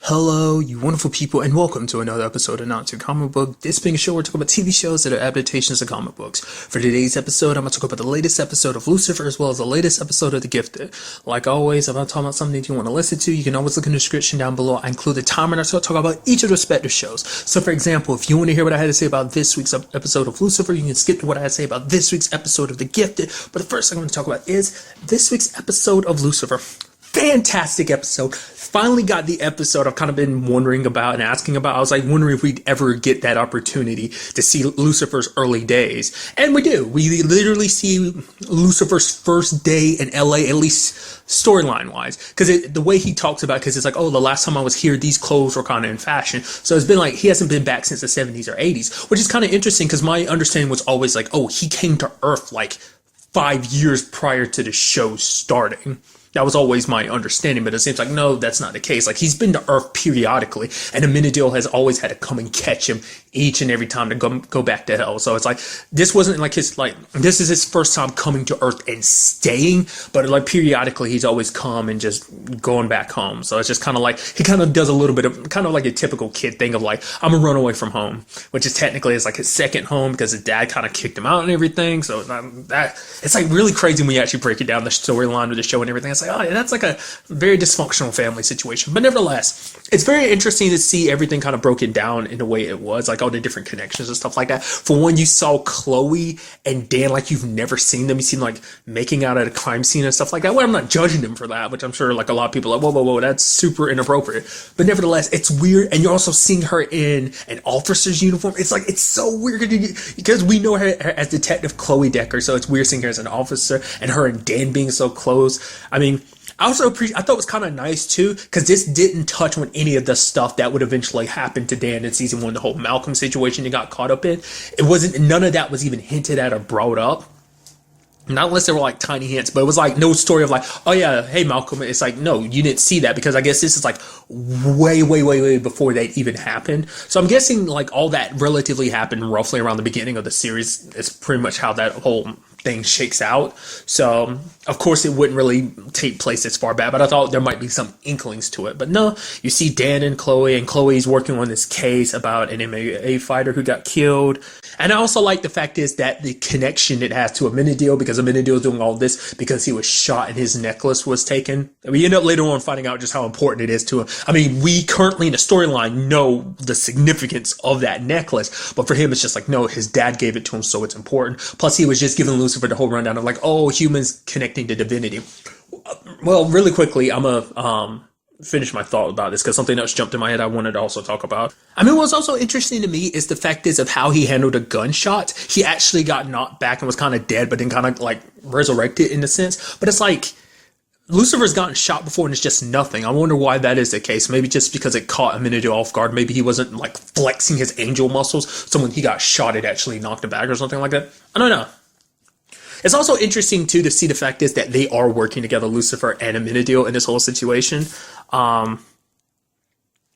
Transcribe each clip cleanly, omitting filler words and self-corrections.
Hello, you wonderful people, and welcome to another episode of Not Too Comic Book. This being a show we're talking about TV shows that are adaptations of comic books. For today's episode, I'm going to talk about the latest episode of Lucifer as well as the latest episode of The Gifted. Like always, if I'm talking about something that you want to listen to, you can always look in the description down below. I include the timer and I talk about each of the respective shows. So for example, if you want to hear what I had to say about this week's episode of Lucifer, you can skip to what I had to say about this week's episode of The Gifted. But the first thing I'm going to talk about is this week's episode of Lucifer. Fantastic episode. Finally got the episode I've kind of been wondering about and asking about. I was like wondering if we'd ever get that opportunity to see Lucifer's early days. And we do. We literally see Lucifer's first day in LA, at least storyline wise. Because the way he talks about it, because it's like, oh, the last time I was here, these clothes were kind of in fashion. So it's been like, he hasn't been back since the 70s or 80s, which is kind of interesting because my understanding was always like, oh, he came to Earth like 5 years prior to the show starting. That was always my understanding, but it seems like, no, that's not the case. Like, he's been to Earth periodically, and Amenadiel has always had to come and catch him each and every time to go back to hell. So it's like, this wasn't like this is his first time coming to Earth and staying, but like periodically he's always come and just going back home. So it's just kind of like, he kind of does a little bit of, kind of like a typical kid thing of like, I'm gonna run away from home, which is technically is like his second home because his dad kind of kicked him out and everything. So that it's like really crazy when you actually break it down, the storyline of the show and everything. It's like, oh, yeah, that's like a very dysfunctional family situation. But nevertheless, it's very interesting to see everything kind of broken down in the way it was, like all the different connections and stuff like that. For one, you saw Chloe and Dan like you've never seen them. You seen like making out at a crime scene and stuff like that. Well, I'm not judging them for that, which I'm sure like a lot of people are like, whoa, that's super inappropriate. But nevertheless, it's weird. And you're also seeing her in an officer's uniform. It's like, it's so weird because we know her as Detective Chloe Decker. So it's weird seeing her as an officer and her and Dan being so close. I mean, I thought it was kind of nice too, because this didn't touch on any of the stuff that would eventually happen to Dan in season 1, the whole Malcolm situation he got caught up in. None of that was even hinted at or brought up. Not unless they were like tiny hints, but it was like no story of like, oh yeah, hey Malcolm. It's like, no, you didn't see that because I guess this is like way before that even happened. So I'm guessing like all that relatively happened roughly around the beginning of the series. It's pretty much how that whole thing shakes out. So of course it wouldn't really take place as far back, but I thought there might be some inklings to it. But no, you see Dan and Chloe's working on this case about an MMA fighter who got killed. And I also like the fact is that the connection it has to Amenadiel, because Amenadiel is doing all this because he was shot and his necklace was taken. We end up later on finding out just how important it is to him. I mean, we currently in the storyline know the significance of that necklace, but for him it's just like, no, his dad gave it to him, so it's important. Plus he was just giving Lucifer the whole rundown of like, oh, humans connecting to divinity. Well, really quickly, I'm gonna finish my thought about this because something else jumped in my head I wanted to also talk about. I mean, what's also interesting to me is the fact is of how he handled a gunshot. He actually got knocked back and was kind of dead, but then kind of like resurrected in a sense. But it's like, Lucifer's gotten shot before and it's just nothing. I wonder why that is the case. Maybe just because it caught Amenadiel off guard. Maybe he wasn't like flexing his angel muscles, so when he got shot it actually knocked him back or something like that. I don't know. It's also interesting too to see the fact is that they are working together, Lucifer and Amenadiel, in this whole situation.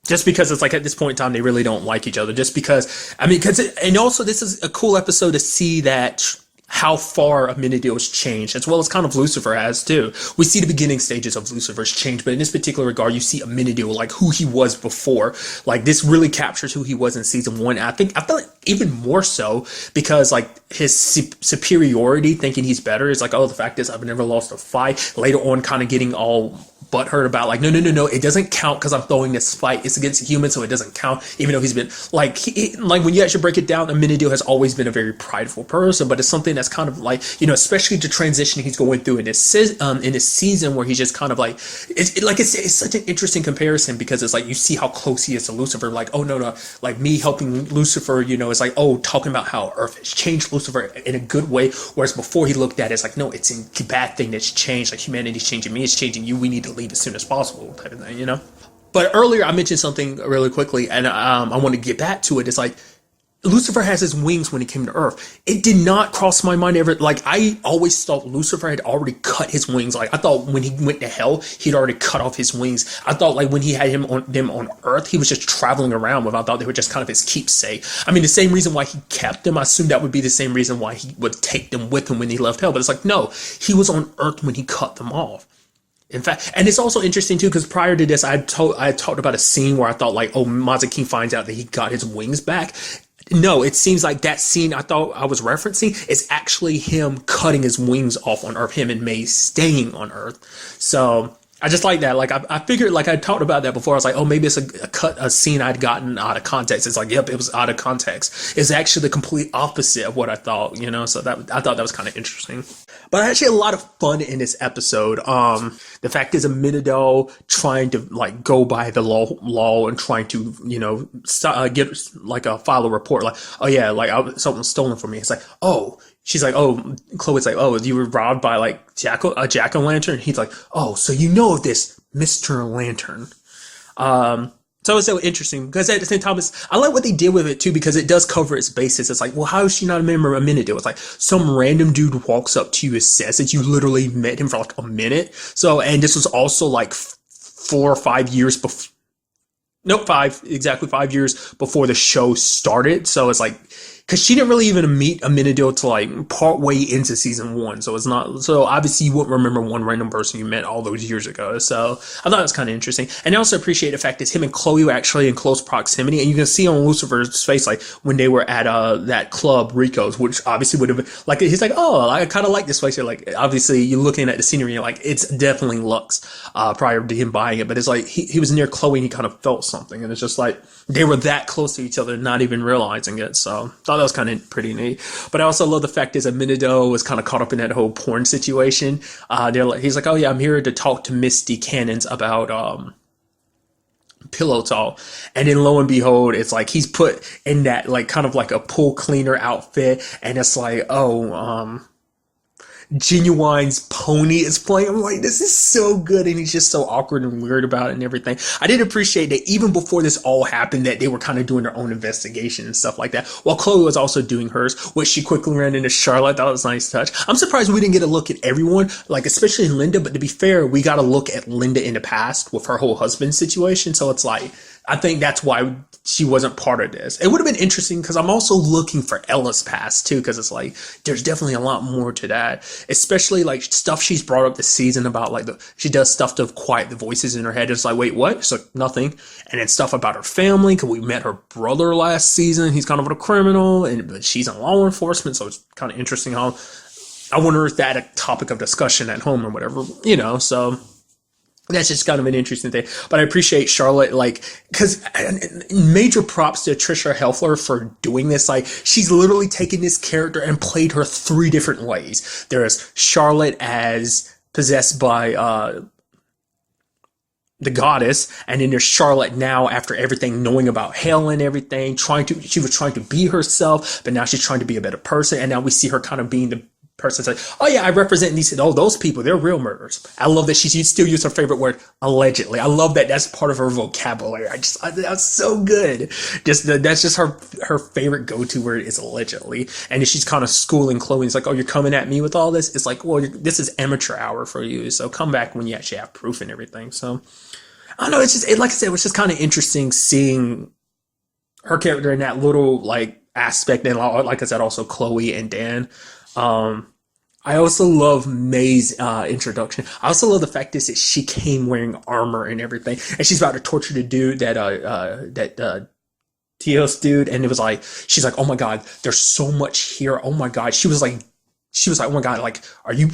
Just because it's like at this point in time they really don't like each other. Just because, I mean, and also this is a cool episode to see that how far Amenadiel has changed, as well as kind of Lucifer has too. We see the beginning stages of Lucifer's change, but in this particular regard, you see Amenadiel like who he was before. Like this really captures who he was in season 1. And I feel like even more so because like his superiority, thinking he's better, is like, oh, the fact is I've never lost a fight. Later on, kind of getting all butthurt about like, no, it doesn't count because I'm throwing this fight. It's against a human, so it doesn't count. Even though he's been like, like when you actually break it down, Amenadiel has always been a very prideful person, but it's something that's kind of like, you know, especially the transition he's going through in this season where he's just kind of like, it's such an interesting comparison because it's like you see how close he is to Lucifer. Like, oh no, like me helping Lucifer, you know, it's like, oh, talking about how Earth has changed Lucifer in a good way, whereas before he looked at it, it's like, no, it's a bad thing that's changed. Like humanity's changing me, it's changing you. We need to leave as soon as possible, type of thing, you know. But earlier I mentioned something really quickly, and I want to get back to it. It's like Lucifer has his wings when he came to Earth. It did not cross my mind ever. Like I always thought Lucifer had already cut his wings. Like I thought when he went to hell, he'd already cut off his wings. I thought like when he had them on Earth, he was just traveling around with. I thought they were just kind of his keepsake. I mean, the same reason why he kept them, I assumed that would be the same reason why he would take them with him when he left hell. But it's like, no, he was on Earth when he cut them off. In fact, and it's also interesting too because prior to this, I talked about a scene where I thought like, oh, Mazaki finds out that he got his wings back. No, it seems like that scene I thought I was referencing is actually him cutting his wings off on Earth, him and May staying on Earth. So I just like that. Like I figured, like I talked about that before. I was like, oh, maybe it's a scene I'd gotten out of context. It's like, yep, it was out of context. It's actually the complete opposite of what I thought, you know. So that I thought that was kind of interesting. But actually, a lot of fun in this episode. The fact is, Aminado trying to like go by the law and trying to, you know, get like file a report. Like, oh yeah, like something was stolen from me. It's like, oh. She's like, oh, Chloe's like, oh, you were robbed by like a jack-o'-lantern? He's like, oh, so you know of this Mr. Lantern. So it was so interesting because at the same time, I like what they did with it too because it does cover its bases. It's like, well, how is she not a member of a minute? It's like some random dude walks up to you and says that you literally met him for like a minute. So, and this was also like 4 or 5 years before. Nope, exactly 5 years before the show started. So it's like, because she didn't really even meet Aminado till like part way into season 1. So it's not, so obviously you wouldn't remember one random person you met all those years ago. So I thought it was kind of interesting. And I also appreciate the fact that him and Chloe were actually in close proximity. And you can see on Lucifer's face, like when they were at that club, Rico's, which obviously would have been like, he's like, oh, I kind of like this place here. Like, obviously you're looking at the scenery, you're like, it's definitely Lux prior to him buying it. But it's like, he was near Chloe and he kind of felt something. And it's just like, they were that close to each other, not even realizing it. So I thought that was kind of pretty neat. But I also love the fact that Aminado was kind of caught up in that whole porn situation. He's like, oh yeah, I'm here to talk to Misty Cannons about pillow talk. And then lo and behold, it's like he's put in that like kind of like a pool cleaner outfit. And it's like, oh, Genuine's pony is playing. I'm like, this is so good. And he's just so awkward and weird about it and everything. I did appreciate that even before this all happened, that they were kind of doing their own investigation and stuff like that. While Chloe was also doing hers, which she quickly ran into Charlotte. That was a nice touch. I'm surprised we didn't get a look at everyone, like especially Linda. But to be fair, we got a look at Linda in the past with her whole husband situation. So it's like, I think that's why she wasn't part of this. It would have been interesting because I'm also looking for Ella's past too, because it's like there's definitely a lot more to that, especially like stuff she's brought up this season about like she does stuff to quiet the voices in her head. It's like, wait, what? It's like nothing. And then stuff about her family because we met her brother last season. He's kind of a criminal, but she's in law enforcement, so it's kind of interesting how I wonder if that a topic of discussion at home or whatever, you know. So that's just kind of an interesting thing. But I appreciate Charlotte, like, because major props to Trisha Helfer for doing this. Like, she's literally taken this character and played her 3 different ways. There's Charlotte as possessed by the goddess, and then there's Charlotte now after everything, knowing about hell and everything, she was trying to be herself, but now she's trying to be a better person, and now we see her kind of being the person like, oh yeah, I represent these, oh, those people, they're real murderers. I love that she still used her favorite word, allegedly. I love that that's part of her vocabulary. That's so good. That's just her favorite go-to word is allegedly. And if she's kind of schooling Chloe, it's like, oh, you're coming at me with all this? It's like, well, this is amateur hour for you, so come back when you actually have proof and everything. So, I don't know, it's just, like I said, it was just kind of interesting seeing her character in that little, like, aspect, and like I said, also Chloe and Dan. I also love May's introduction. I also love the fact that she came wearing armor and everything, and she's about to torture the dude that Tios dude, and it was like, she's like, oh my god, there's so much here. Oh my god, she was like, oh my god, like, are you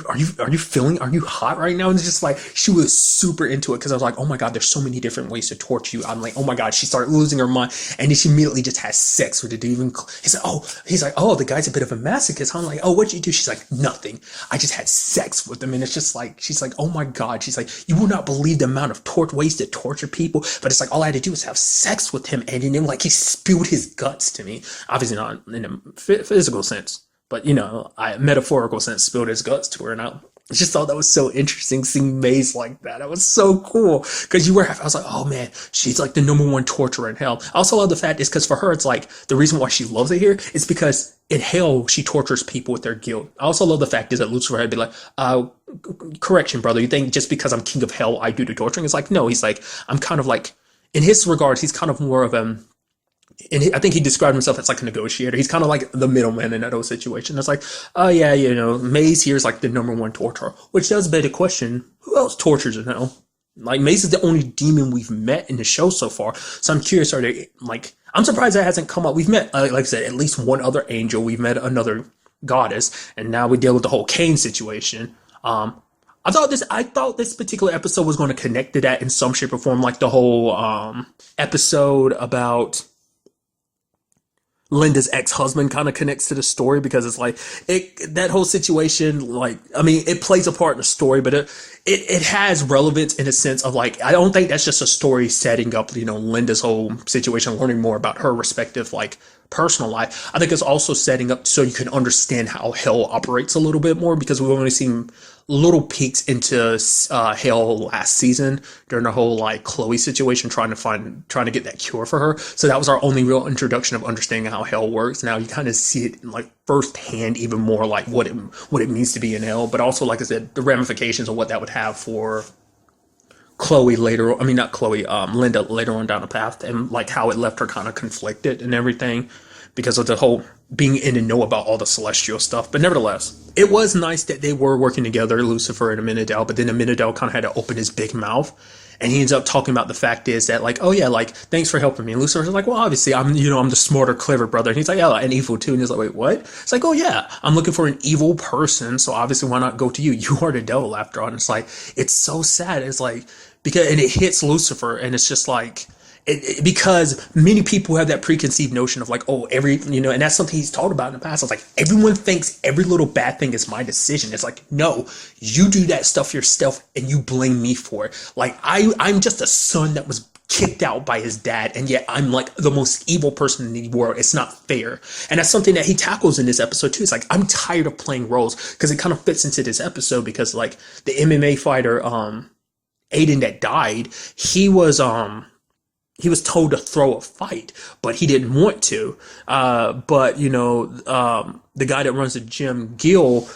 hot right now? And it's just like, she was super into it because I was like, oh my god, there's so many different ways to torture you. I'm like, oh my god, she started losing her mind, and then she immediately just has sex with the dude. He's like, oh, the guy's a bit of a masochist. I'm like, oh, what'd you do? She's like, nothing. I just had sex with him, and it's just like, she's like, oh my god, she's like, you will not believe the amount of ways to torture people, but it's like all I had to do was have sex with him, and then like he spewed his guts to me. Obviously not in a physical sense, but, you know, metaphorical sense, spilled his guts to her. And I just thought that was so interesting, seeing Maze like that. That was so cool. Because I was like, oh man, she's like the #1 torturer in hell. I also love the fact is because for her, it's like the reason why she loves it here is because in hell, she tortures people with their guilt. I also love the fact is that Lucifer had been like, correction, brother. You think just because I'm king of hell, I do the torturing? It's like, no, he's like, I'm kind of like, in his regards, he's kind of more of and I think he described himself as like a negotiator. He's kind of like the middleman in that whole situation. It's like, oh yeah, Maze here is like the number one torturer, which does beg the question: who else tortures in hell? Like Maze is the only demon we've met in the show so far. So I'm curious, are they like? I'm surprised that hasn't come up. We've met, like I said, at least one other angel. We've met another goddess, and now we deal with the whole Cain situation. I thought this particular episode was going to connect to that in some shape or form, like the whole episode about Linda's ex-husband kind of connects to the story, because it's like that whole situation, like, I mean, it plays a part in the story, but it has relevance in a sense of like, I don't think that's just a story setting up, Linda's whole situation, learning more about her respective like personal life. I think it's also setting up so you can understand how hell operates a little bit more, because we've only seen little peeks into hell last season during the whole like Chloe situation, trying to get that cure for her. So that was our only real introduction of understanding how hell works. Now you kind of see it in like firsthand, even more like what it means to be in hell, but also, like I said, the ramifications of what that would have for Chloe later. I mean, not Chloe, Linda later on down the path, and like how it left her kind of conflicted and everything, because of the whole being in the know about all the celestial stuff. But nevertheless, it was nice that they were working together, Lucifer and Amenadel, but then Amenadel kind of had to open his big mouth, and he ends up talking about the fact is that like, oh yeah, like, thanks for helping me. And Lucifer's like, well, obviously I'm the smarter, clever brother. And he's like, yeah, and evil too. And he's like, wait, what? It's like, oh yeah, I'm looking for an evil person, so obviously why not go to you? You are the devil after all. And it's like, it's so sad. It's like, and it hits Lucifer, and it's just like, because many people have that preconceived notion of like, oh, and that's something he's talked about in the past. It's like, everyone thinks every little bad thing is my decision. It's like, no, you do that stuff yourself and you blame me for it. Like, I'm just a son that was kicked out by his dad, and yet I'm like the most evil person in the world. It's not fair. And that's something that he tackles in this episode too. It's like, I'm tired of playing roles, because it kind of fits into this episode, because like the MMA fighter, Aiden, that died, he was told to throw a fight, but he didn't want to. But the guy that runs the gym, Gil,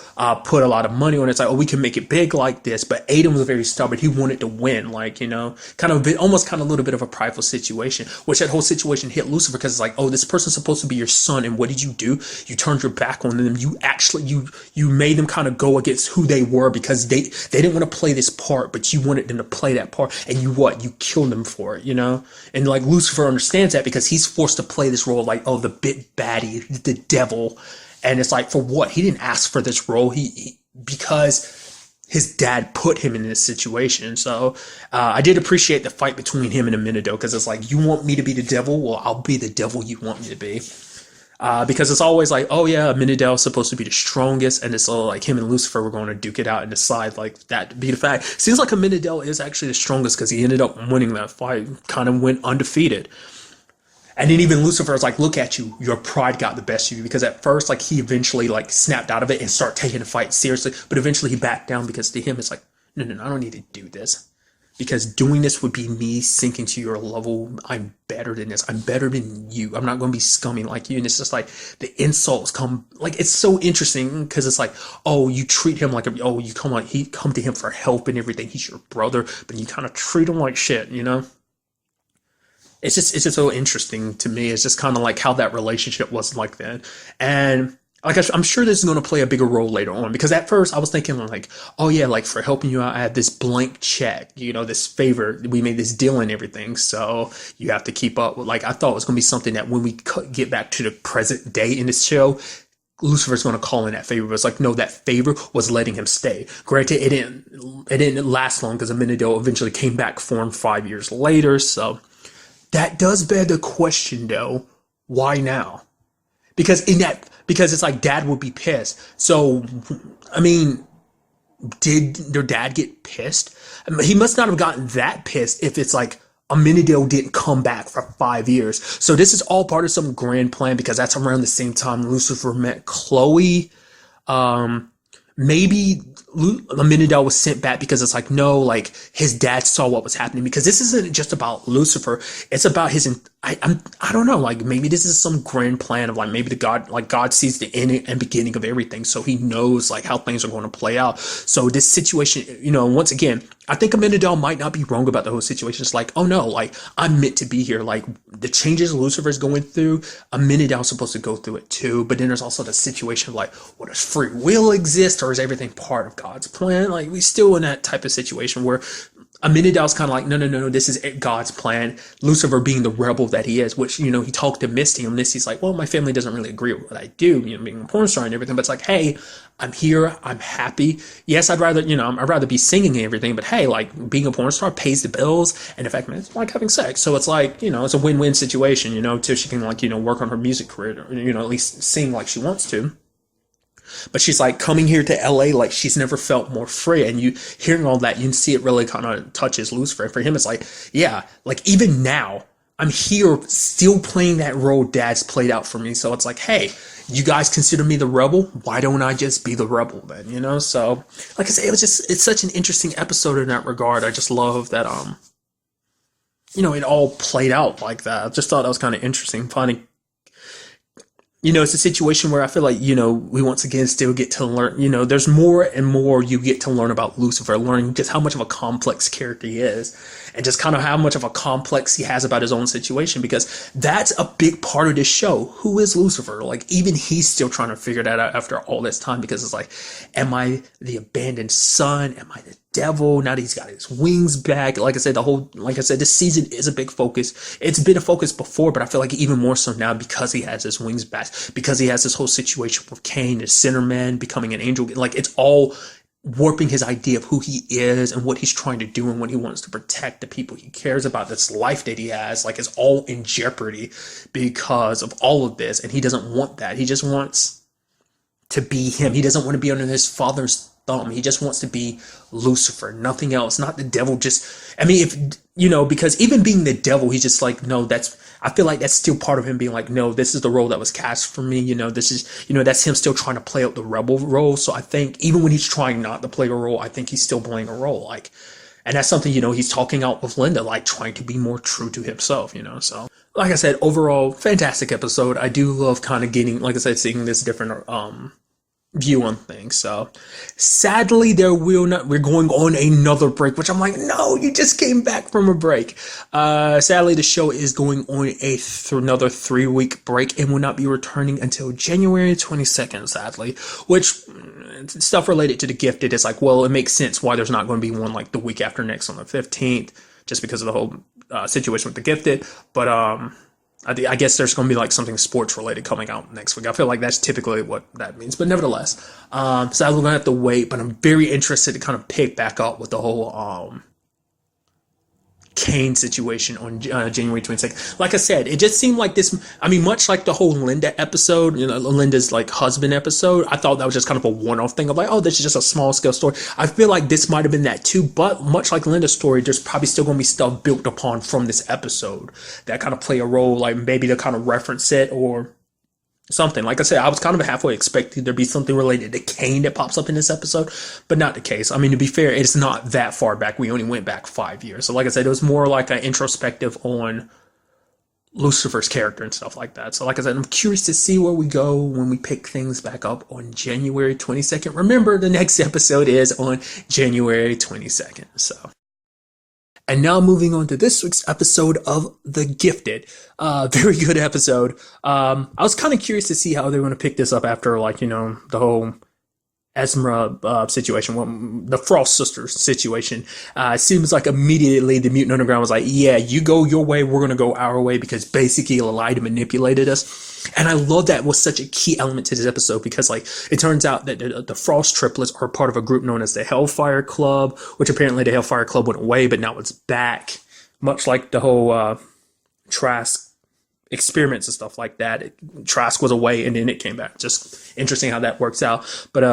put a lot of money on it. It's like, oh, we can make it big like this. But Aiden was very stubborn. He wanted to win, like, almost a little bit of a prideful situation, which that whole situation hit Lucifer, because it's like, oh, this person's supposed to be your son, and what did you do? You turned your back on them. You actually, you made them kind of go against who they were, because they didn't want to play this part, but you wanted them to play that part, and you killed them for it, And like, Lucifer understands that, because he's forced to play this role like, oh, the big baddie, the devil. And it's like, for what? He didn't ask for this role. Because his dad put him in this situation. So I did appreciate the fight between him and Amenadel, because it's like, you want me to be the devil? Well, I'll be the devil you want me to be. Because it's always like, oh yeah, Amenadel is supposed to be the strongest, and it's all like him and Lucifer were going to duke it out and decide like that to be the fact. Seems like Amenadel is actually the strongest, because he ended up winning that fight, kind of went undefeated. And then even Lucifer is like, look at you, your pride got the best of you, because at first, like, he eventually like snapped out of it and started taking the fight seriously, but eventually he backed down, because to him it's like, no, I don't need to do this, because doing this would be me sinking to your level. I'm better than this. I'm better than you. I'm not going to be scummy like you. And it's just like, the insults come, like, it's so interesting, because it's like, oh, you treat him like you come to him for help and everything. He's your brother, but you kind of treat him like shit, It's just so interesting to me. It's just kind of like how that relationship was like that. And like, I'm sure this is going to play a bigger role later on, because at first I was thinking like, oh yeah, like, for helping you out, I have this blank check, this favor, we made this deal and everything, so you have to keep up with, like, I thought it was going to be something that when we get back to the present day in this show, Lucifer's going to call in that favor. But it's like, no, that favor was letting him stay. Granted, it didn't last long, because Amenadel eventually came back for him 5 years later. So that does beg the question, though, why now? Because it's like, dad would be pissed. So, I mean, did their dad get pissed? I mean, he must not have gotten that pissed if it's like Amenadel didn't come back for 5 years. So this is all part of some grand plan, because that's around the same time Lucifer met Chloe. Maybe Amenadel was sent back because it's like, no, like, his dad saw what was happening, because this isn't just about Lucifer. It's about I don't know, like maybe this is some grand plan of like maybe God sees the end and beginning of everything, so he knows like how things are going to play out. So this situation, once again, I think Amenadel might not be wrong about the whole situation. It's like, oh no, like I'm meant to be here. Like the changes Lucifer's going through, Amenadel's supposed to go through it too. But then there's also the situation of like, well, does free will exist, or is everything part of God's plan? Like we still in that type of situation where Amenadel's kind of like, no, this is God's plan. Lucifer being the rebel that he is, which, he talked to Misty on this. He's like, well, my family doesn't really agree with what I do, being a porn star and everything. But it's like, hey, I'm here. I'm happy. Yes, I'd rather be singing and everything. But hey, like being a porn star pays the bills. And in fact, man, it's like having sex. So it's like, it's a win-win situation, till she can like, work on her music career, or, at least sing like she wants to. But she's like coming here to LA, like she's never felt more free. And you hearing all that, you can see it really kind of touches Lucifer. And for him, it's like, yeah, like even now, I'm here still playing that role Dad's played out for me. So it's like, hey, you guys consider me the rebel. Why don't I just be the rebel then? So like I say, it's such an interesting episode in that regard. I just love that, it all played out like that. I just thought that was kind of interesting, finding. It's a situation where I feel like, we once again still get to learn, there's more and more you get to learn about Lucifer, learning just how much of a complex character he is and just kind of how much of a complex he has about his own situation, because that's a big part of this show. Who is Lucifer? Like, even he's still trying to figure that out after all this time, because it's like, am I the abandoned son? Am I the devil? Now that he's got his wings back. Like I said, this season is a big focus. It's been a focus before, but I feel like even more so now because he has his wings back, because he has this whole situation with Cain, the sinner man, becoming an angel. Like, it's all warping his idea of who he is and what he's trying to do and what he wants to protect the people he cares about. This life that he has, like, is all in jeopardy because of all of this. And he doesn't want that. He just wants to be him. He doesn't want to be under his father's thumb. He just wants to be Lucifer, nothing else, not the devil. Because even being the devil, he's just like, no, I feel like that's still part of him being like, no, this is the role that was cast for me. This is, that's him still trying to play out the rebel role. So I think even when he's trying not to play a role, I think he's still playing a role. Like, and that's something, he's talking out with Linda, like trying to be more true to himself, so like I said, overall, fantastic episode. I do love kind of getting, like I said, seeing this different, view on things. So sadly, we're going on another break, which I'm like, no, you just came back from a break. Sadly, the show is going on another 3-week break and will not be returning until January 22nd, sadly, which stuff related to The Gifted is like, well, it makes sense why there's not going to be one like the week after next on the 15th, just because of the whole situation with The Gifted. But I guess there's going to be like something sports related coming out next week. I feel like that's typically what that means. But nevertheless, sadly, we're going to have to wait. But I'm very interested to kind of pick back up with the whole Cain situation on January 22nd. Like I said, it just seemed like this, much like the whole Linda episode, Linda's like husband episode, I thought that was just kind of a one-off thing of like, oh, this is just a small scale story. I feel like this might have been that too, but much like Linda's story, there's probably still going to be stuff built upon from this episode that kind of play a role, like maybe to kind of reference it or something. Like I said, I was kind of halfway expecting there to be something related to Cain that pops up in this episode, but not the case. To be fair, it's not that far back. We only went back 5 years. So like I said, it was more like an introspective on Lucifer's character and stuff like that. So like I said, I'm curious to see where we go when we pick things back up on January 22nd. Remember, the next episode is on January 22nd. So. And now moving on to this week's episode of The Gifted. Very good episode. I was kind of curious to see how they were going to pick this up after, like, the whole Esmeralda situation, the Frost Sisters situation. It seems like immediately the Mutant Underground was like, yeah, you go your way, we're going to go our way, because basically lied and manipulated us. And I love that was such a key element to this episode, because like it turns out that the Frost triplets are part of a group known as the Hellfire Club, which apparently the Hellfire Club went away, but now it's back, much like the whole Trask experiments and stuff like that. Trask was away and then it came back. Just interesting how that works out. But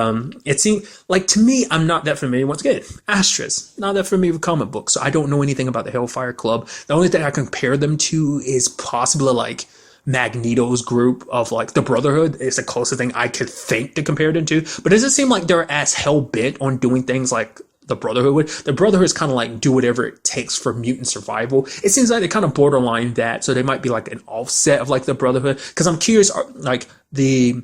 it seemed like, to me, I'm not that familiar. Once again, asterisk, not that familiar with comic books, so I don't know anything about the Hellfire Club. The only thing I compare them to is possibly like Magneto's group of like the Brotherhood. Is the closest thing I could think to compare them to. But it doesn't seem like they're as hell bent on doing things like the Brotherhood would. The Brotherhood is kind of like do whatever it takes for mutant survival. It seems like they kind of borderline that, so they might be like an offset of like the Brotherhood. Because I'm curious, like the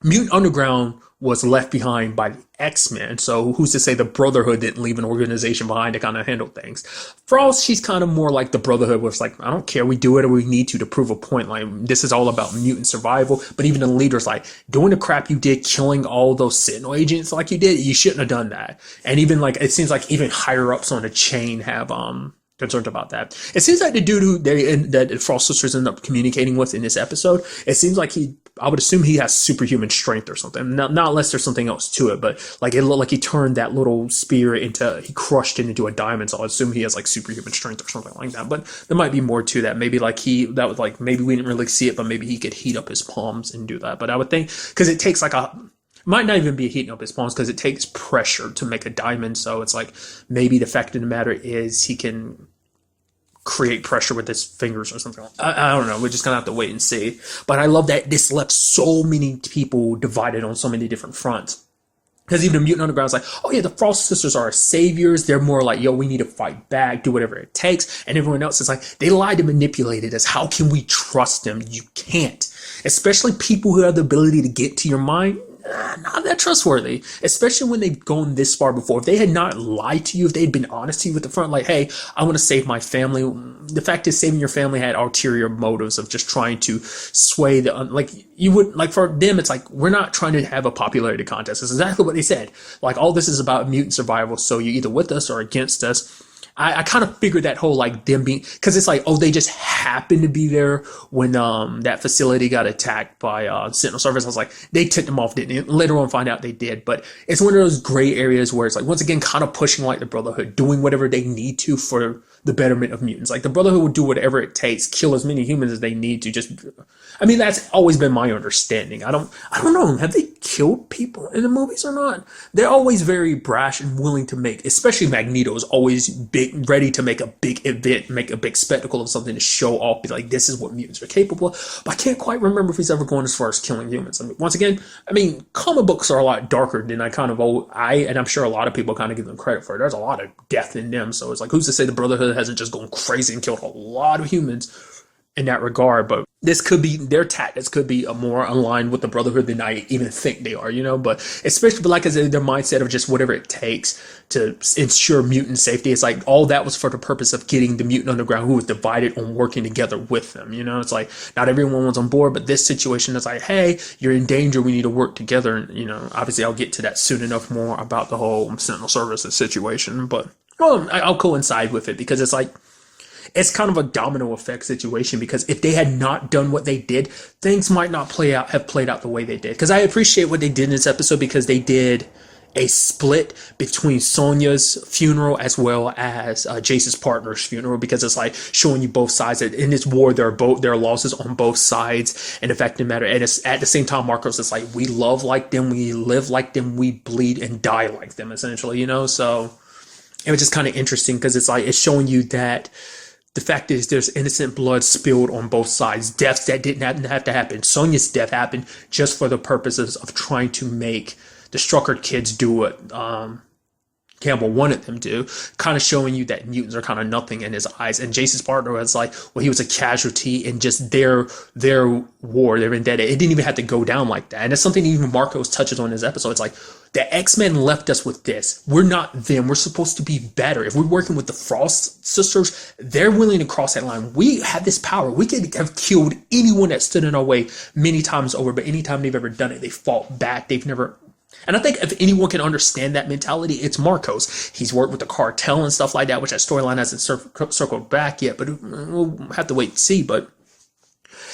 Mutant Underground was left behind by the X-Men, so who's to say the Brotherhood didn't leave an organization behind to kind of handle things. Frost, she's kind of more like the Brotherhood, where it's like, I don't care, we do it or we need to prove a point. Like, this is all about mutant survival. But even the leader's like, doing the crap you did, killing all those Sentinel agents like you did, you shouldn't have done that. And even like, it seems like even higher ups on the chain have concerned about that. It seems like the dude who that Frost Sisters end up communicating with in this episode, it seems like I would assume he has superhuman strength or something. Not unless there's something else to it, but like it looked like he turned that little spear he crushed it into a diamond. So I assume he has like superhuman strength or something like that. But there might be more to that. Maybe like maybe we didn't really see it, but maybe he could heat up his palms and do that. But I would think, because it takes like might not even be heating up his palms, because it takes pressure to make a diamond. So it's like, maybe the fact of the matter is he can create pressure with his fingers or something. I don't know. We're just gonna have to wait and see. But I love that this left so many people divided on so many different fronts. Because even the Mutant Underground's like, oh yeah, the Frost Sisters are our saviors. They're more like, yo, we need to fight back, do whatever it takes. And everyone else is like, they lied and manipulated us. How can we trust them? You can't. Especially people who have the ability to get to your mind. Not that trustworthy, especially when they've gone this far before. If they had not lied to you, if they had been honest to you with the front, like, hey, I want to save my family. The fact is, saving your family had ulterior motives of just trying to sway for them, it's like, we're not trying to have a popularity contest. It's exactly what they said. Like, all this is about mutant survival, so you're either with us or against us. I kind of figured that whole, like, them being, because it's like, oh, they just happened to be there when that facility got attacked by Sentinel Service. I was like, they tipped them off, didn't they? Later on, find out they did. But it's one of those gray areas where it's like, once again, kind of pushing like the Brotherhood, doing whatever they need to for the betterment of mutants. Like, the Brotherhood will do whatever it takes, kill as many humans as they need to. That's always been my understanding. I don't know. Have they killed people in the movies or not? They're always very brash and willing to make, especially Magneto is always big, ready to make a big event, make a big spectacle of something to show off, be like, this is what mutants are capable of. But I can't quite remember if he's ever gone as far as killing humans. Once again, comic books are a lot darker than and I'm sure a lot of people kind of give them credit for. There's a lot of death in them. So it's like, who's to say the Brotherhood hasn't just gone crazy and killed a lot of humans in that regard? But this could be, their tactics could be more aligned with the Brotherhood than I even think they are, but especially, like I said, their mindset of just whatever it takes to ensure mutant safety. It's like, all that was for the purpose of getting the Mutant Underground, who was divided, on working together with them. It's like, not everyone was on board, but this situation is like, hey, you're in danger, we need to work together. And obviously I'll get to that soon enough, more about the whole Sentinel Services situation, but I'll coincide with it, because it's like, it's kind of a domino effect situation, because if they had not done what they did, things might not have played out the way they did. Because I appreciate what they did in this episode, because they did a split between Sonya's funeral as well as Jace's partner's funeral, because it's like showing you both sides. In this war, there are losses on both sides, and the fact of the matter, and it's at the same time, Marcos is like, we love like them, we live like them, we bleed and die like them, essentially, So it was just kind of interesting, because it's like, it's showing you that the fact is, there's innocent blood spilled on both sides. Deaths that didn't have to happen. Sonya's death happened just for the purposes of trying to make the Strucker kids do what Campbell wanted them to, kind of showing you that mutants are kind of nothing in his eyes. And Jace's partner was like, well, he was a casualty in just their war, their vendetta. It didn't even have to go down like that. And it's something even Marcos touches on in his episode. It's like, the X-Men left us with this. We're not them. We're supposed to be better. If we're working with the Frost Sisters, they're willing to cross that line. We have this power. We could have killed anyone that stood in our way many times over, but anytime they've ever done it, they fought back. They've never... And I think if anyone can understand that mentality, it's Marcos. He's worked with the cartel and stuff like that, which that storyline hasn't circled back yet, but we'll have to wait and see. But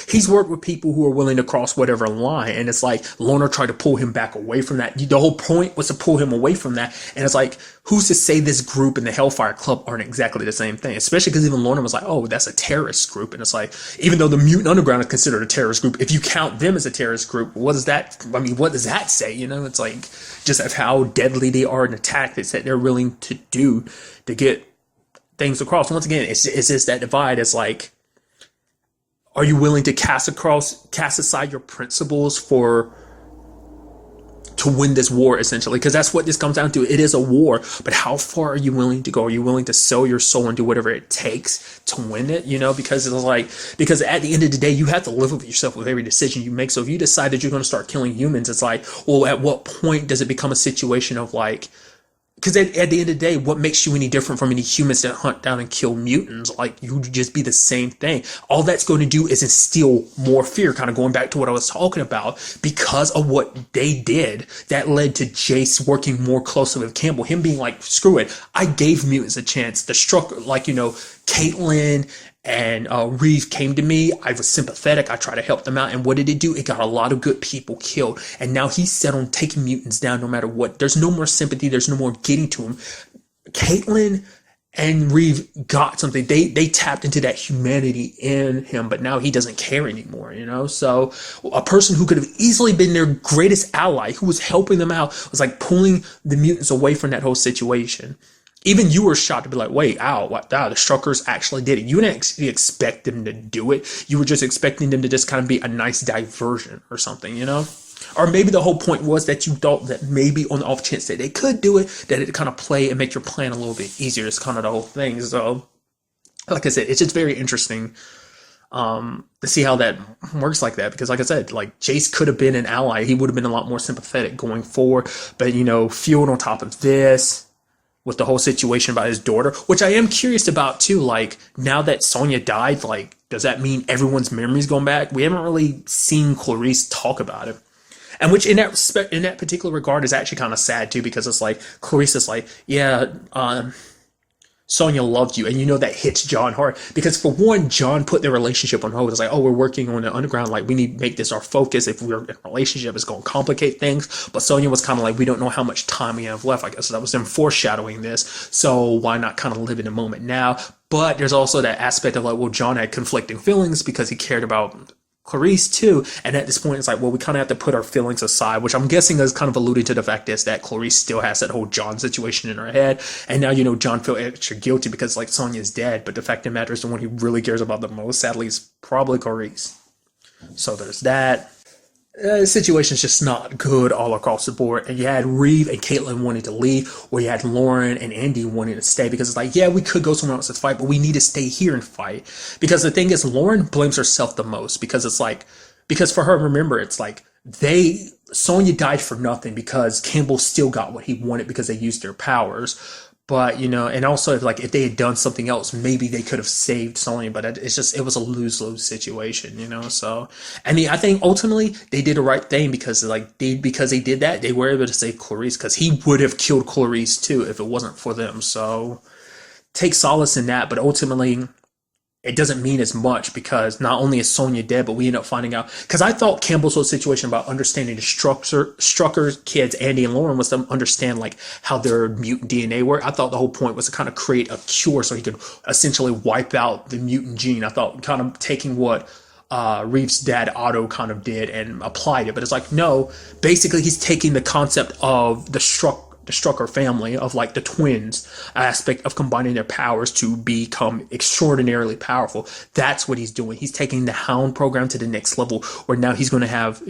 he's worked with people who are willing to cross whatever line. And it's like, Lorna tried to pull him back away from that. The whole point was to pull him away from that. And it's like, who's to say this group and the Hellfire Club aren't exactly the same thing? Especially because even Lorna was like, oh, that's a terrorist group. And it's like, even though the Mutant Underground is considered a terrorist group, if you count them as a terrorist group, what does that say? It's like, just of how deadly they are in attack that they're willing to do to get things across. Once again, it's just that divide. It's like, are you willing to cast aside your principles to to win this war, essentially, because that's what this comes down to. It is a war, but how far are you willing to go? Are you willing to sell your soul and do whatever it takes to win it? Because it's like, because at the end of the day, you have to live with yourself with every decision you make. So if you decide that you're going to start killing humans, it's like, well, at what point does it become a situation of like, because at the end of the day, what makes you any different from any humans that hunt down and kill mutants? Like, you would just be the same thing. All that's going to do is instill more fear, kind of going back to what I was talking about. Because of what they did, that led to Jace working more closely with Campbell. Him being like, screw it, I gave mutants a chance. The Caitlin and Reeve came to me. I was sympathetic. I tried to help them out. And what did it do? It got a lot of good people killed. And now he's set on taking mutants down no matter what. There's no more sympathy. There's no more getting to him. Caitlin and Reeve got something. They tapped into that humanity in him, but now he doesn't care anymore, So a person who could have easily been their greatest ally, who was helping them out, was like pulling the mutants away from that whole situation. Even you were shocked to be like, wait, the Struckers actually did it. You didn't actually expect them to do it. You were just expecting them to just kind of be a nice diversion or something, Or maybe the whole point was that you thought that maybe on the off chance that they could do it, that it kind of play and make your plan a little bit easier. It's kind of the whole thing. So, like I said, it's just very interesting to see how that works like that. Because like I said, like Jace could have been an ally. He would have been a lot more sympathetic going forward. But, fueled on top of this, with the whole situation about his daughter, which I am curious about too. Like, now that Sonya died, like, does that mean everyone's memory's going back? We haven't really seen Clarice talk about it. And which in that particular regard is actually kind of sad too, because it's like, Clarice is like, yeah, Sonya loved you, and that hits John hard, because for one, John put their relationship on hold. It's like, oh, we're working on the underground, like we need to make this our focus. If we're in a relationship, it's going to complicate things. But Sonya was kind of like, we don't know how much time we have left. I guess that was them foreshadowing this, so why not kind of live in the moment now? But there's also that aspect of like, well, John had conflicting feelings because he cared about Clarice too, and at this point it's like, well, we kind of have to put our feelings aside, which I'm guessing is kind of alluding to the fact is that Clarice still has that whole John situation in her head, and now John feel extra guilty because like Sonya's dead, but the fact of the matter is the one he really cares about the most, sadly, is probably Clarice. So there's that. The situation's just not good all across the board. And you had Reeve and Caitlin wanting to leave, or you had Lauren and Andy wanting to stay, because it's like, yeah, we could go somewhere else to fight, but we need to stay here and fight. Because the thing is, Lauren blames herself the most, because it's like, because for her, remember, it's like Sonya died for nothing because Campbell still got what he wanted because they used their powers. But, and also if they had done something else, maybe they could have saved Sonya, but it was a lose-lose situation, so, I mean, I think ultimately they did the right thing, because because they did that, they were able to save Clarice, because he would have killed Clarice too if it wasn't for them. So take solace in that, but ultimately it doesn't mean as much, because not only is Sonya dead, but we end up finding out, because I thought Campbell's whole situation about understanding the Strucker kids, Andy and Lauren, was to understand like how their mutant DNA worked. I thought the whole point was to kind of create a cure so he could essentially wipe out the mutant gene. I thought kind of taking what Reeve's dad Otto kind of did and applied it, but it's like, no, basically he's taking the concept of the Strucker family, of like the twins aspect of combining their powers to become extraordinarily powerful. That's what he's doing. He's taking the Hound program to the next level, where now he's going to have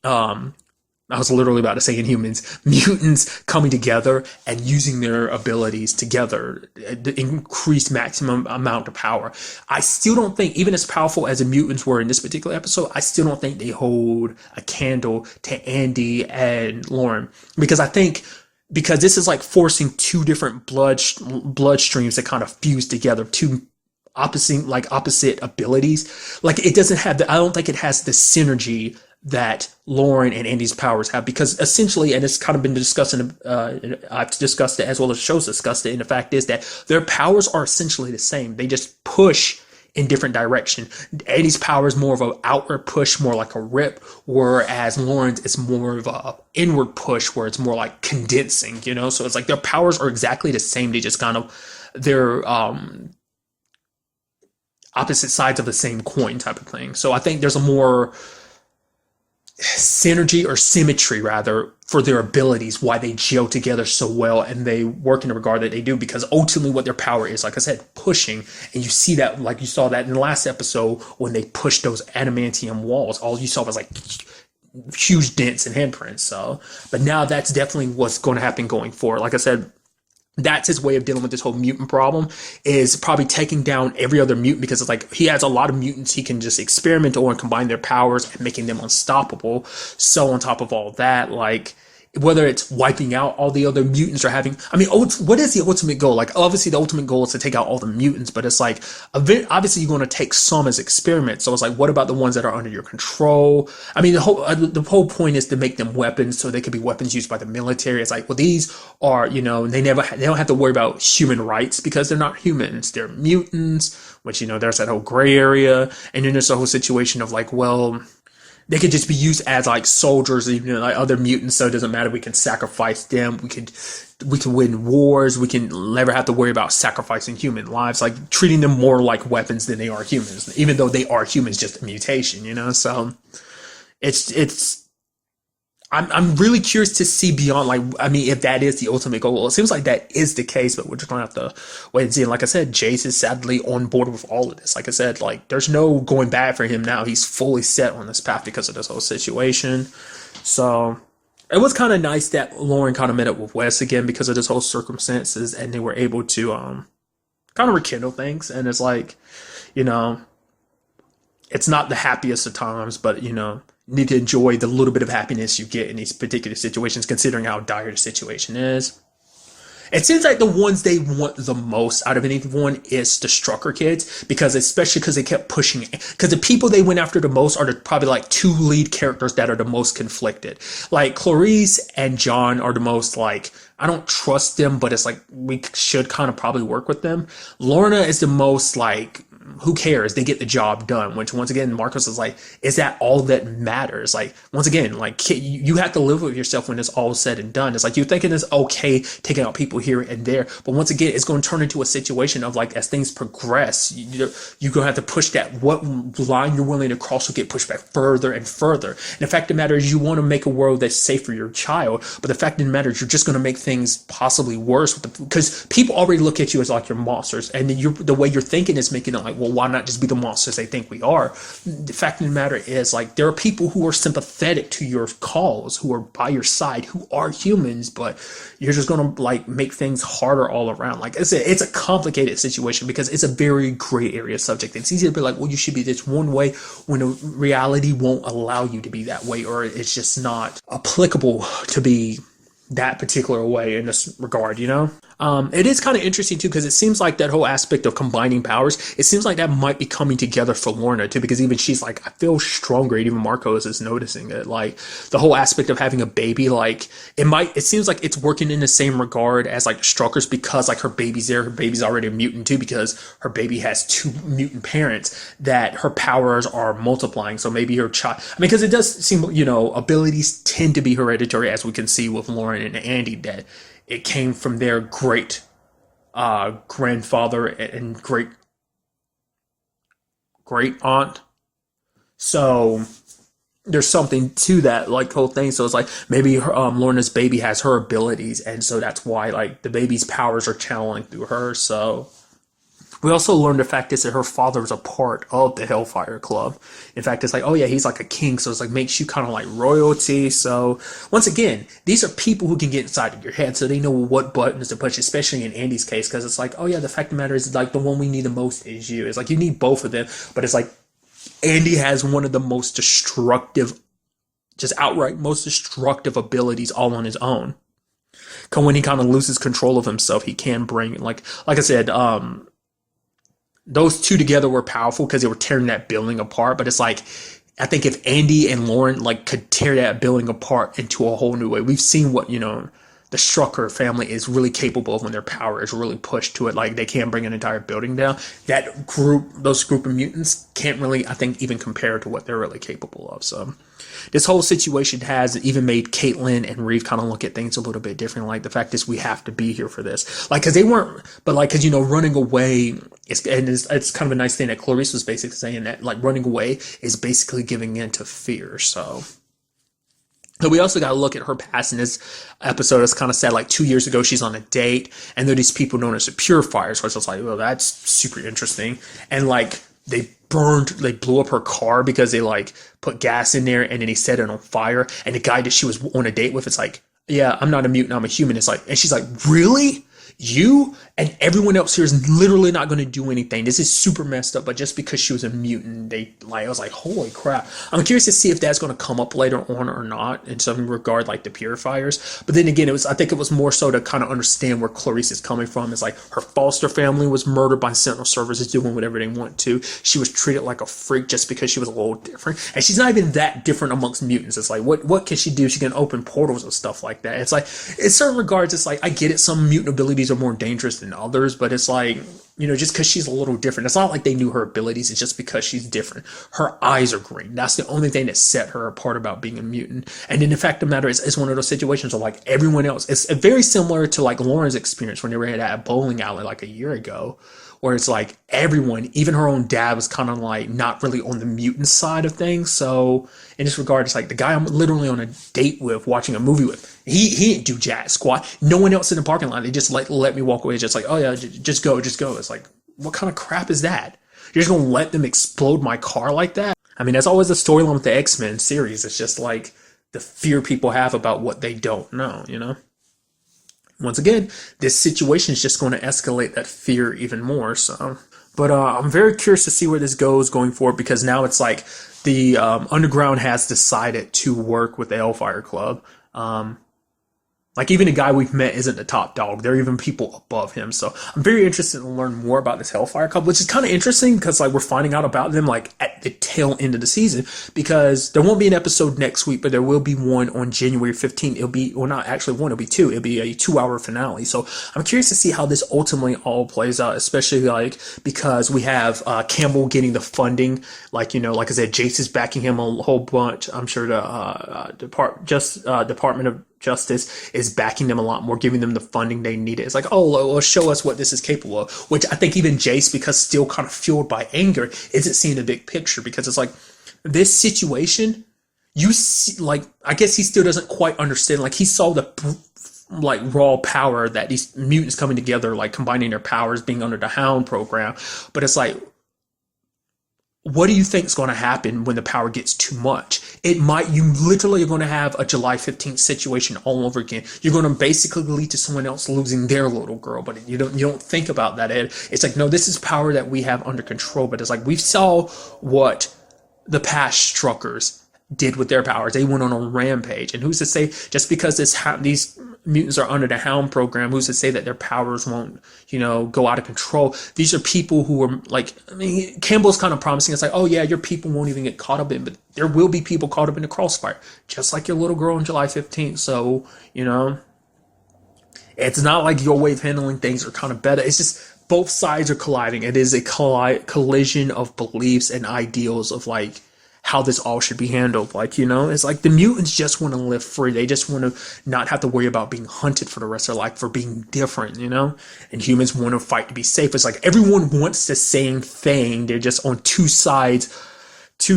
I was literally about to say Inhumans, mutants coming together and using their abilities together to increase maximum amount of power. I still don't think, even as powerful as the mutants were in this particular episode, I still don't think they hold a candle to Andy and Lauren, because this is like forcing two different bloodstreams to kind of fuse together, two opposite abilities. Like, it doesn't have I don't think it has the synergy that Lauren and Andy's powers have, because essentially, and it's kind of been discussed I've discussed it as well as the show's discussed it, and the fact is that their powers are essentially the same. They just push in different direction. Andy's power is more of an outward push, more like a rip, whereas Lauren's is more of a inward push, where it's more like condensing, So it's like their powers are exactly the same. They just kind of, they're opposite sides of the same coin type of thing. So I think there's a more synergy, or symmetry rather, for their abilities, why they gel together so well and they work in the regard that they do, because ultimately what their power is, like I said, pushing. And you see that, like you saw that in the last episode when they pushed those adamantium walls, all you saw was like huge dents and handprints. So, but now that's definitely what's going to happen going forward. Like I said, that's his way of dealing with this whole mutant problem, is probably taking down every other mutant, because it's like he has a lot of mutants he can just experiment on and combine their powers and making them unstoppable. So on top of all that, like, whether it's wiping out all the other mutants or having, I mean, what is the ultimate goal? Like, obviously the ultimate goal is to take out all the mutants, but it's like, obviously you're going to take some as experiments. So it's like, what about the ones that are under your control? I mean, the whole point is to make them weapons, so they could be weapons used by the military. It's like, well, these are, they don't have to worry about human rights because they're not humans. They're mutants, which, there's that whole gray area. And then there's the whole situation of like, well, they could just be used as like soldiers, like other mutants. So it doesn't matter. We can sacrifice them. We can win wars. We can never have to worry about sacrificing human lives, like treating them more like weapons than they are humans, even though they are humans, just a mutation, So I'm really curious to see beyond, like, I mean, if that is the ultimate goal. Well, it seems like that is the case, but we're just going to have to wait and see. And like I said, Jace is sadly on board with all of this. Like I said, like, there's no going back for him now. He's fully set on this path because of this whole situation. So it was kind of nice that Lauren kind of met up with Wes again because of this whole circumstances, and they were able to kind of rekindle things. And it's like, it's not the happiest of times, but, need to enjoy the little bit of happiness you get in these particular situations, considering how dire the situation is. It seems like the ones they want the most out of anyone is the Strucker kids, especially because they kept pushing it. Because the people they went after the most are probably like two lead characters that are the most conflicted. Like Clarice and John are the most like, I don't trust them, but it's like we should kind of probably work with them. Lorna is the most like, who cares? They get the job done. Which, once again, Marcos is like, is that all that matters? Like, once again, like, you have to live with yourself when it's all said and done. It's like, you're thinking it's okay taking out people here and there, but once again, it's going to turn into a situation of like, as things progress, you're going to have to push that, what line you're willing to cross will get pushed back further and further. And the fact of the matter is, you want to make a world that's safe for your child, but the fact of the matter is, you're just going to make things possibly worse because people already look at you as like your monsters, and the way you're thinking is making it like, well, why not just be the monsters they think we are? The fact of the matter is, like, there are people who are sympathetic to your cause, who are by your side, who are humans, but you're just gonna like make things harder all around. Like I said, it's a complicated situation because it's a very gray area subject. It's easy to be like, well, you should be this one way when reality won't allow you to be that way, or it's just not applicable to be that particular way in this regard, It is kind of interesting too, because it seems like that whole aspect of combining powers, it seems like that might be coming together for Lorna too, because even she's like, I feel stronger, and even Marcos is noticing it. Like the whole aspect of having a baby, like it seems like it's working in the same regard as like Strucker's, because like her baby's already a mutant too, because her baby has two mutant parents, that her powers are multiplying. So maybe her child, I mean, because it does seem, abilities tend to be hereditary, as we can see with Lauren and Andy, that it came from their great grandfather and great aunt. So there's something to that like whole thing. So it's like maybe Lorna's baby has her abilities, and so that's why like the baby's powers are channeling through her. So we also learned the fact is that her father was a part of the Hellfire Club. In fact, it's like, oh yeah, he's like a king, so it's like makes you kind of like royalty. So once again, these are people who can get inside of your head, so they know what buttons to push, especially in Andy's case, because it's like, oh yeah, the fact of the matter is like the one we need the most is you. It's like you need both of them, but it's like Andy has one of the most destructive, just outright most destructive abilities all on his own. When he kind of loses control of himself, he can bring, like I said, those two together were powerful because they were tearing that building apart. But it's like, I think if Andy and Lauren like could tear that building apart into a whole new way, we've seen what, the Strucker family is really capable of when their power is really pushed to it. Like they can bring an entire building down. Those group of mutants can't really, I think, even compare to what they're really capable of. So this whole situation has even made Caitlin and Reeve kind of look at things a little bit different. Like the fact is we have to be here for this. Like, cause they weren't, but like, cause running away it's kind of a nice thing that Clarice was basically saying, that like running away is basically giving in to fear. So we also got to look at her past in this episode. It's kind of sad. Like 2 years ago, she's on a date, and there are these people known as the Purifiers, which I was like, well, that's super interesting. And like, they they blew up her car because they like put gas in there and then they set it on fire. And the guy that she was on a date with, it's like, yeah, I'm not a mutant, I'm a human. It's like, and she's like, really? You and everyone else here is literally not going to do anything. This is super messed up, but just because she was a mutant, they like, I was like, holy crap. I'm curious to see if that's going to come up later on or not in some regard, like the purifiers. But then again, I think it was more so to kind of understand where Clarice is coming from. It's like her foster family was murdered by Sentinel servers, is doing whatever they want to. She was treated like a freak just because she was a little different, and she's not even that different amongst mutants. It's like, what can she do? She can open portals and stuff like that. It's like, in certain regards, it's like, I get it, some mutant abilities are more dangerous than others, but it's like, you know, just because she's a little different, it's not like they knew her abilities. It's just because she's different. Her eyes are green. That's the only thing that set her apart about being a mutant. And then the fact of the matter is, it's one of those situations where like everyone else, it's very similar to like Lauren's experience when they were at a bowling alley like a year ago, where it's like everyone, even her own dad, was kind of like not really on the mutant side of things. So in this regard, it's like the guy I'm literally on a date with, watching a movie with, he didn't do jack squat. No one else in the parking lot, they just like let me walk away. It's just like, oh yeah, just go. It's like, what kind of crap is that? You're just gonna let them explode my car like that? I mean, that's always the storyline with the X-Men series. It's just like the fear people have about what they don't know, you know? Once again, this situation is just going to escalate that fear even more. So, but I'm very curious to see where this goes going forward, because now it's like the Underground has decided to work with the Hellfire Club. Like even the guy we've met isn't the top dog. There are even people above him. So I'm very interested to learn more about this Hellfire Club, which is kind of interesting because like we're finding out about them like at the tail end of the season, because there won't be an episode next week, but there will be one on January 15th. It'll be, well, not actually one, it'll be two. It'll be a 2-hour finale. So I'm curious to see how this ultimately all plays out, especially like because we have Campbell getting the funding. Like, you know, like I said, Jace is backing him a whole bunch. I'm sure the Department of Justice is backing them a lot more, giving them the funding they needed. It's like, oh, well, show us what this is capable of, which I think even Jace, because still kind of fueled by anger, isn't seeing the big picture, because it's like this situation, you see, like, I guess he still doesn't quite understand. Like, he saw the like raw power that these mutants coming together, like combining their powers, being under the Hound program, but it's like, what do you think is going to happen when the power gets too much? You literally are going to have a July 15th situation all over again. You're going to basically lead to someone else losing their little girl, but you don't think about that, Ed. It's like, no, this is power that we have under control, but it's like, we saw what the past Struckers did with their powers. They went on a rampage, and who's to say just because these mutants are under the Hound program, who's to say that their powers won't, you know, go out of control? These are people who are like, I mean, Campbell's kind of promising. It's like, oh yeah, your people won't even get caught up in, but there will be people caught up in the crossfire, just like your little girl on July 15th. So, you know, it's not like your way of handling things are kind of better. It's just both sides are colliding. It is a collision of beliefs and ideals of like how this all should be handled. Like, you know, it's like the mutants just want to live free. They just want to not have to worry about being hunted for the rest of their life for being different, you know? And humans want to fight to be safe. It's like everyone wants the same thing. They're just on two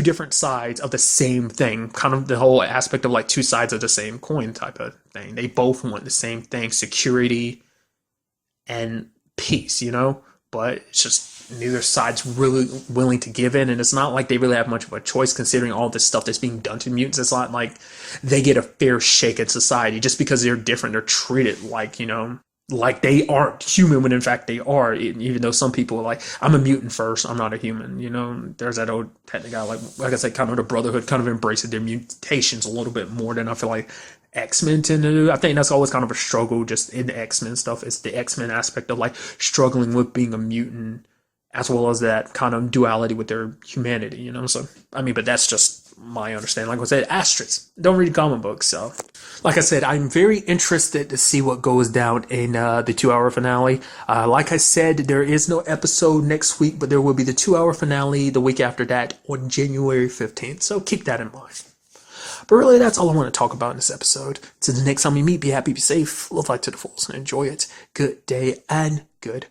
different sides of the same thing. Kind of the whole aspect of like two sides of the same coin type of thing. They both want the same thing, security and peace, you know? But it's just neither side's really willing to give in, and it's not like they really have much of a choice considering all this stuff that's being done to mutants. It's not like they get a fair shake in society just because they're different. They're treated like, you know, like they aren't human when in fact they are, even though some people are like, I'm a mutant first, I'm not a human, you know. There's that old technical, like I said, kind of the Brotherhood kind of embraces their mutations a little bit more than I feel like X-Men tend to do. I think that's always kind of a struggle just in the X-Men stuff. It's the X-Men aspect of like struggling with being a mutant, as well as that kind of duality with their humanity, you know? So, I mean, but that's just my understanding. Like I said, asterisks. Don't read comic books, so. Like I said, I'm very interested to see what goes down in the 2-hour finale. Like I said, there is no episode next week, but there will be the 2-hour finale the week after that on January 15th, so keep that in mind. But really, that's all I want to talk about in this episode. Till the next time we meet, be happy, be safe, live life to the fullest, and enjoy it. Good day and good